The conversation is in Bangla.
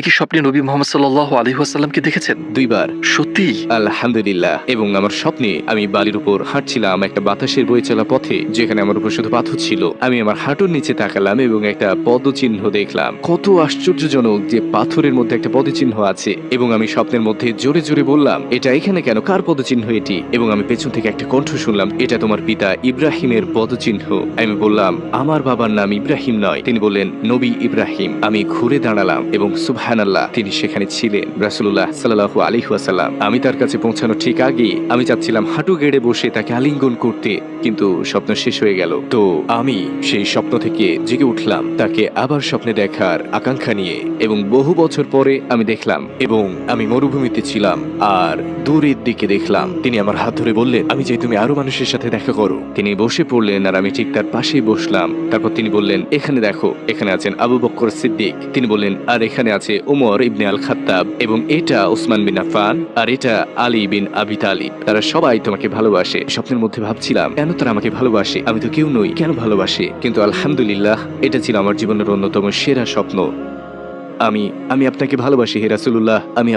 কি স্বপ্নে নবী মুহাম্মদ সাল্লাল্লাহু আলাইহি ওয়াসাল্লামকে দেখেছেন? 2 বার। সত্যি? আলহামদুলিল্লাহ। এবং আমার স্বপ্নে আমি বালির উপর হাঁটছিলাম একটা বাতাসের বয়ে চলা পথে, যেখানে আমার উপর শুধু পাথর ছিল। আমি আমার হাঁটুর নিচে তাকালাম এবং একটা পদচিহ্ন দেখলাম। কত আশ্চর্যজনক যে পাথরের মধ্যে একটা পদচিহ্ন আছে। এবং আমি স্বপ্নের মধ্যে জোরে জোরে বললাম, এটা এখানে কেন? কার পদচিহ্ন এটি? এবং আমি পেছন থেকে একটা কণ্ঠ শুনলাম, এটা তোমার পিতা ইব্রাহিমের পদচিহ্ন। আমি বললাম, আমার বাবার নাম ইব্রাহিম নয়। তিনি বললেন, নবী ইব্রাহিম। আমি ঘুরে দাঁড়ালাম এবং সুবহানাল্লাহ, তিনি সেখানে ছিলেন। রাসূলুল্লাহ সাল্লাল্লাহু আলাইহি ওয়াসাল্লাম। আমি তার কাছে পৌঁছানোর ঠিক আগে আমি চাচ্ছিলাম হাঁটু গেড়ে বসে তাকে আলিঙ্গন করতে, কিন্তু স্বপ্ন শেষ হয়ে গেল। তো আমি সেই স্বপ্ন থেকে জেগে উঠলাম তাকে আবার স্বপ্নে দেখার আকাঙ্ক্ষা নিয়ে, এবং বহু বছর পরে আমি দেখলাম, এবং আমি মরুভূমিতে ছিলাম আর দূরের দিকে দেখলাম তিনি আমার হাত ধরে বললেন, আমি চাই তুমি আরো মানুষের সাথে দেখা করো। তিনি বসে পড়লেন আর আমি ঠিক তার পাশেই বসলাম। তারপর তিনি বললেন, এখানে দেখো, এখানে আছেন আবু বকর সিদ্দিক। তিনি বললেন, আর এখানে আছে উমর ইবনে আল খাত্তাব, এবং এটা ওসমান বিন আফফান, আর এটা আলী বিন আবি তালিব। তারা সবাই তোমাকে ভালোবাসে। স্বপ্নের মধ্যে ভাবছিলাম, কেন তারা আমাকে ভালোবাসে? আমি তো কেউ নই, কেন ভালোবাসে? কিন্তু আলহামদুলিল্লাহ, এটা ছিল আমার জীবনের অন্যতম সেরা স্বপ্ন। আমি আপনাকে ভালোবাসি হে রাসূলুল্লাহ। আমি